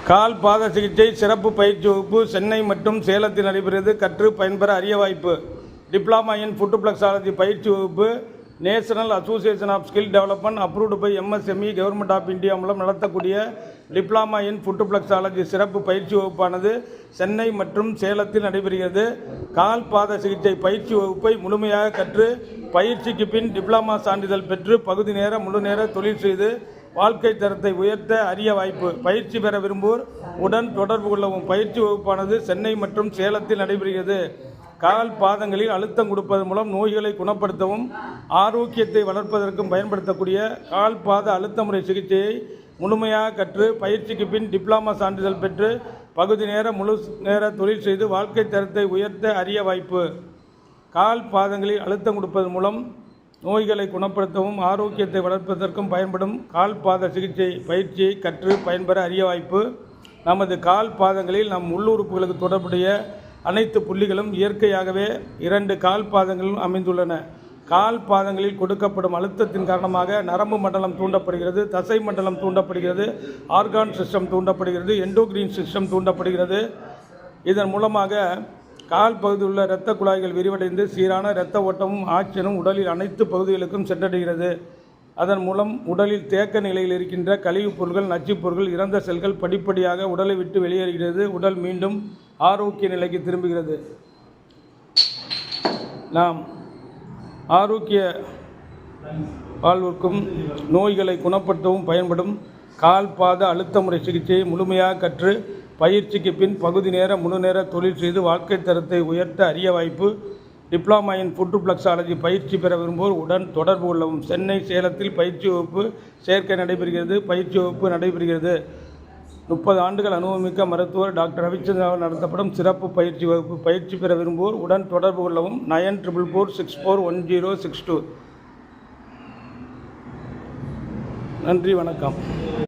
கால் பாத சிகிச்சை சிறப்பு பயிற்சி வகுப்பு சென்னை மற்றும் சேலத்தில் நடைபெறுகிறது. கற்று பயன்பெற அரிய வாய்ப்பு. டிப்ளமா இன் ஃபுட்ப்ளக்ஸாலஜி பயிற்சி வகுப்பு national association of skill development approved by MSME government of India மூலம் நடத்தக்கூடிய டிப்ளமா இன் ஃபுட்ப்ளக்ஸாலஜி சிறப்பு பயிற்சி வகுப்பானது சென்னை மற்றும் சேலத்தில் நடைபெறுகிறது. கால் பாத சிகிச்சை பயிற்சி வகுப்பை முழுமையாக கற்று பயிற்சிக்கு பின் டிப்ளமா சான்றிதழ் பெற்று பகுதி நேர முழு நேர தொழில் செய்து வாழ்க்கை தரத்தை உயர்த்த அரிய வாய்ப்பு. பயிற்சி பெற விரும்புவோர் உடன் தொடர்பு கொள்ளவும். பயிற்சி வகுப்பானது சென்னை மற்றும் சேலத்தில் நடைபெறுகிறது. கால் பாதங்களில் அழுத்தம் கொடுப்பதன் மூலம் நோய்களை குணப்படுத்தவும் ஆரோக்கியத்தை வளர்ப்பதற்கும் பயன்படுத்தக்கூடிய கால் பாத அழுத்த முறை சிகிச்சையை முழுமையாக கற்று பயிற்சிக்கு பின் டிப்ளமா சான்றிதழ் பெற்று பகுதி நேர முழு நேர தொழில் செய்து வாழ்க்கை தரத்தை உயர்த்த அரிய வாய்ப்பு. கால் பாதங்களில் அழுத்தம் கொடுப்பதன் மூலம் நோய்களை குணப்படுத்தவும் ஆரோக்கியத்தை வளர்ப்பதற்கும் பயன்படும் கால் பாத சிகிச்சை பயிற்சியை கற்று பயன்பெற அரிய வாய்ப்பு. நமது கால் பாதங்களில் நம் உள்ளுறுப்புகளுக்கு தொடர்புடைய அனைத்து புள்ளிகளும் இயற்கையாகவே 2 கால் பாதங்களும் அமைந்துள்ளன. கால் பாதங்களில் கொடுக்கப்படும் அழுத்தத்தின் காரணமாக நரம்பு மண்டலம் தூண்டப்படுகிறது, தசை மண்டலம் தூண்டப்படுகிறது, ஆர்கான் சிஸ்டம் தூண்டப்படுகிறது, எண்டோக்ரீன் சிஸ்டம் தூண்டப்படுகிறது. இதன் மூலமாக கால் பகுதியில் உள்ள இரத்த குழாய்கள் விரிவடைந்து சீரான இரத்த ஓட்டமும் ஆக்சிஜனும் உடலில் அனைத்து பகுதிகளுக்கும் சென்றடைகிறது. அதன் மூலம் உடலில் தேக்க நிலையில் இருக்கின்ற கழிவுப் பொருட்கள், நச்சுப் பொருட்கள், இறந்த செல்கள் படிப்படியாக உடலை விட்டு வெளியேறுகிறது. உடல் மீண்டும் ஆரோக்கிய நிலைக்கு திரும்புகிறது. நாம் ஆரோக்கிய வாழ்வுக்கும் நோய்களை குணப்படுத்தவும் பயன்படும் கால் பாத அழுத்த முறை சிகிச்சையை முழுமையாக கற்று பயிற்சிக்கு பின் பகுதி நேர முழு நேர தொழில் செய்து வாழ்க்கை தரத்தை உயர்த்த அரிய வாய்ப்பு. டிப்ளமா இன் ஃபுட்ப்ளக்ஸாலஜி பயிற்சி பெற விரும்புவோர் உடன் தொடர்பு கொள்ளவும். சென்னை சேலத்தில் பயிற்சி வகுப்பு சேர்க்கை நடைபெறுகிறது. பயிற்சி வகுப்பு நடைபெறுகிறது. 30 ஆண்டுகள் அனுபவமிக்க மருத்துவர் டாக்டர் ரவிச்சந்திரன் நடத்தப்படும் சிறப்பு பயிற்சி வகுப்பு. பயிற்சி பெற விரும்புவோர் உடன் தொடர்பு கொள்ளவும். 9444641062. நன்றி, வணக்கம்.